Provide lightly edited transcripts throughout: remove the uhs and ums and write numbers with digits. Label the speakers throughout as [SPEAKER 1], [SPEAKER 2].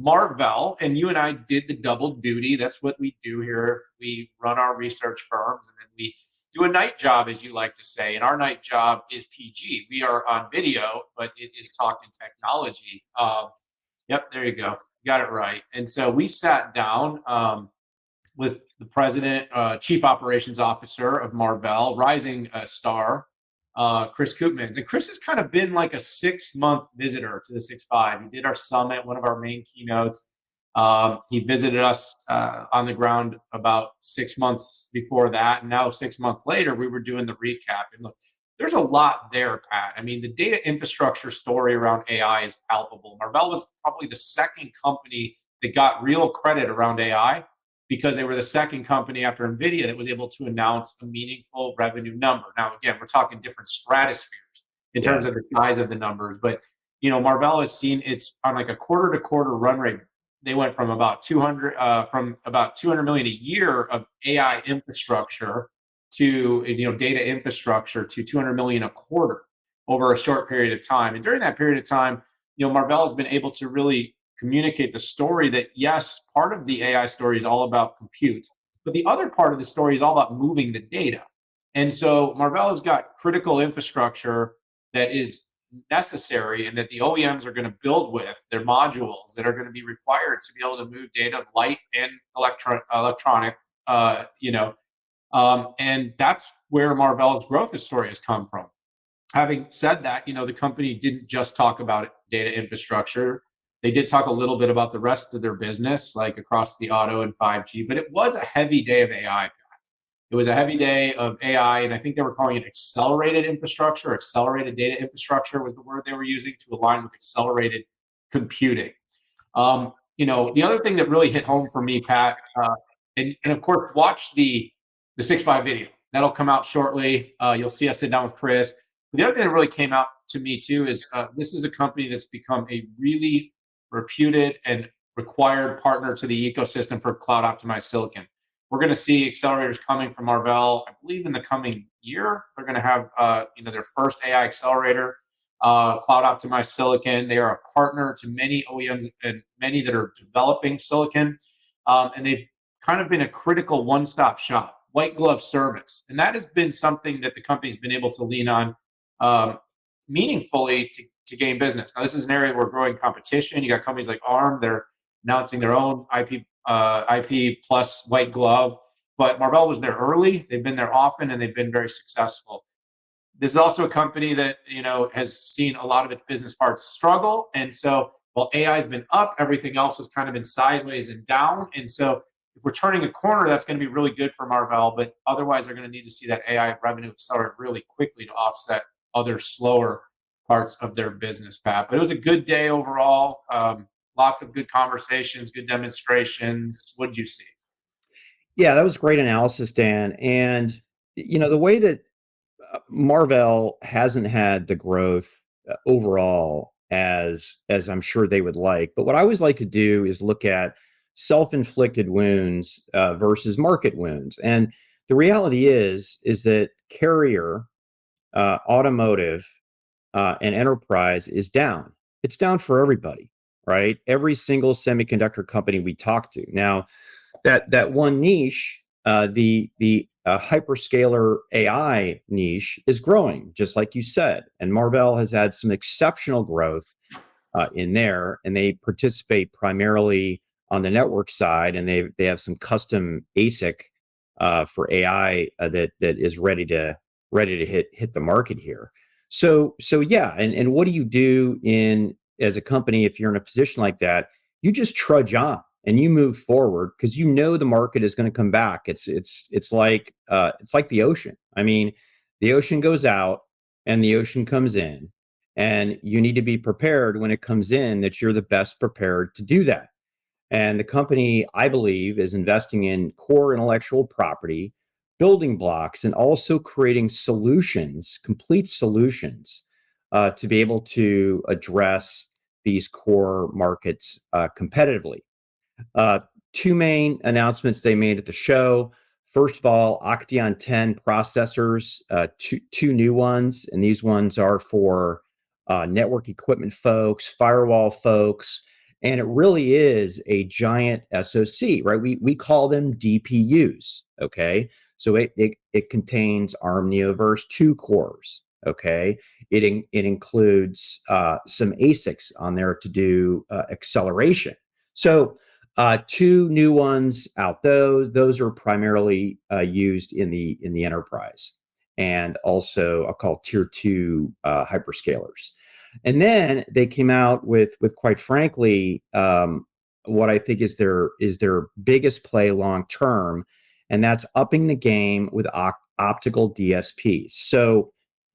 [SPEAKER 1] Marvell, and you and I did the double duty. That's what we do here. We run our research firms, and then we do a night job, as you like to say. And our night job is PG. We are on video, but it is talking technology. Yep, there you go. You got it right. And so we sat down with the president, chief operations officer of Marvell, rising star, Chris Koopmans. And Chris has kind of been like a 6-month visitor to the 6.5. He did our summit, one of our main keynotes. He visited us on the ground about 6 months before that. And now 6 months later, we were doing the recap. And look, there's a lot there, Pat. I mean, the data infrastructure story around AI is palpable. Marvell was probably the second company that got real credit around AI because they were the second company after NVIDIA that was able to announce a meaningful revenue number. Now, again, we're talking different stratospheres in terms of the size of the numbers, but Marvell has seen it's on like a quarter to quarter run rate. They went from about 200 million a year of AI infrastructure to data infrastructure to 200 million a quarter over a short period of time. And during that period of time, Marvell has been able to really communicate the story that, yes, part of the AI story is all about compute, but the other part of the story is all about moving the data. And so Marvell has got critical infrastructure that is necessary and that the OEMs are going to build with their modules that are going to be required to be able to move data, light and electronic, and that's where Marvell's growth story has come from. Having said that, the company didn't just talk about data infrastructure. They did talk a little bit about the rest of their business, like across the auto and 5G, but it was a heavy day of AI, Pat. It was a heavy day of AI, and I think they were calling it accelerated infrastructure. Accelerated data infrastructure was the word they were using to align with accelerated computing. The other thing that really hit home for me, Pat, and of course, watch the 6.5 video. That'll come out shortly. You'll see us sit down with Chris. But the other thing that really came out to me, too, is this is a company that's become a really reputed and required partner to the ecosystem for cloud optimized silicon. We're going to see accelerators coming from Marvell. I believe in the coming year, they're going to have their first AI accelerator, cloud optimized silicon. They are a partner to many OEMs and many that are developing silicon. And they've kind of been a critical one-stop shop, white glove service. And that has been something that the company's been able to lean on meaningfully to gain business. Now, this is an area where growing competition. You got companies like ARM, they're announcing their own IP plus white glove, but Marvell was there early. They've been there often, and they've been very successful. This is also a company that has seen a lot of its business parts struggle, and so while AI has been up, everything else has kind of been sideways and down. And so, if we're turning a corner, that's going to be really good for Marvell. But otherwise, they're going to need to see that AI revenue accelerate really quickly to offset other slower parts of their business, Pat. But it was a good day overall. Lots of good conversations, good demonstrations. What did you see?
[SPEAKER 2] Yeah, that was great analysis, Dan. And the way that Marvell hasn't had the growth overall as I'm sure they would like. But what I always like to do is look at self-inflicted wounds versus market wounds. And the reality is that carrier, automotive, and enterprise is down. It's down for everybody, right? Every single semiconductor company we talk to. Now, that one niche, the hyperscaler AI niche is growing, just like you said. And Marvell has had some exceptional growth in there, and they participate primarily on the network side, and they have some custom ASIC for AI that is ready to hit the market here. So yeah, and what do you do as a company if you're in a position like that? You just trudge on and you move forward because the market is going to come back. It's like the ocean. I mean, the ocean goes out and the ocean comes in, and you need to be prepared when it comes in that you're the best prepared to do that. And the company, I believe, is investing in core intellectual property, building blocks, and also creating solutions, complete solutions, to be able to address these core markets competitively. Two main announcements they made at the show. First of all, Octeon 10 processors, two new ones, and these ones are for network equipment folks, firewall folks, And it really is a giant SoC, right? We call them DPUs, okay? So it contains ARM Neoverse 2 cores, okay? It includes some ASICs on there to do acceleration. So two new ones out. Those are primarily used in the enterprise, and also I'll call tier two hyperscalers. And then they came out with quite frankly what I think is their biggest play long term, and that's upping the game with optical DSPs. So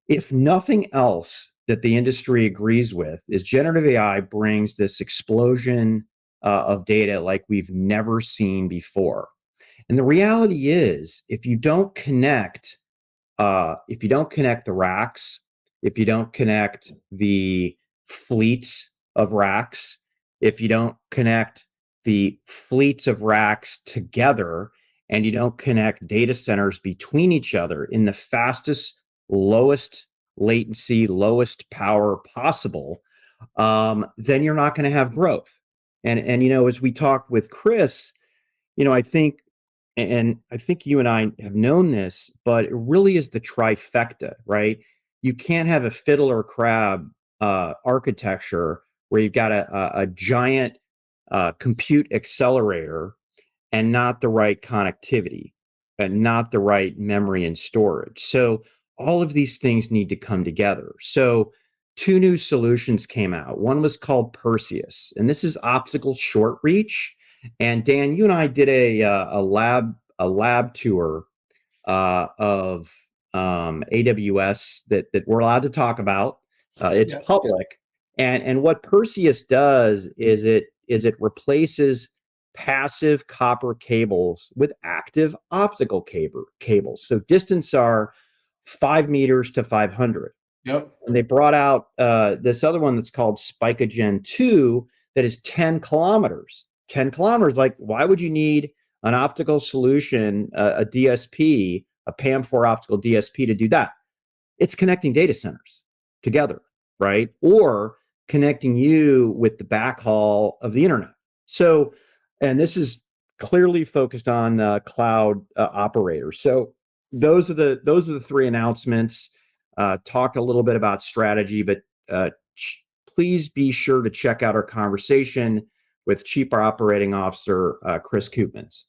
[SPEAKER 2] if nothing else that the industry agrees with is generative AI brings this explosion of data like we've never seen before. And the reality is, if you don't connect the racks, if you don't connect the fleets of racks, if you don't connect the fleets of racks together, and you don't connect data centers between each other in the fastest, lowest latency, lowest power possible, then you're not going to have growth. And as we talked with Chris, I think, and I think you and I have known this, but it really is the trifecta, right? You can't have a fiddle or crab architecture where you've got a giant compute accelerator and not the right connectivity and not the right memory and storage. So all of these things need to come together. So two new solutions came out. One was called Perseus, and this is optical short reach. And Dan, you and I did a lab tour of AWS that we're allowed to talk about. It's public, and what Perseus does is it replaces passive copper cables with active optical cables. So distance are 5 meters to 500.
[SPEAKER 1] Yep.
[SPEAKER 2] And they brought out this other one that's called Spicagen 2 that is 10 kilometers. 10 kilometers, like, why would you need an optical solution, a DSP, a PAM4 optical DSP to do that? It's connecting data centers together, right? Or connecting you with the backhaul of the internet. So, and this is clearly focused on cloud operators. So those are the three announcements. Talk a little bit about strategy, but please be sure to check out our conversation with Chief Operating Officer Chris Koopmans.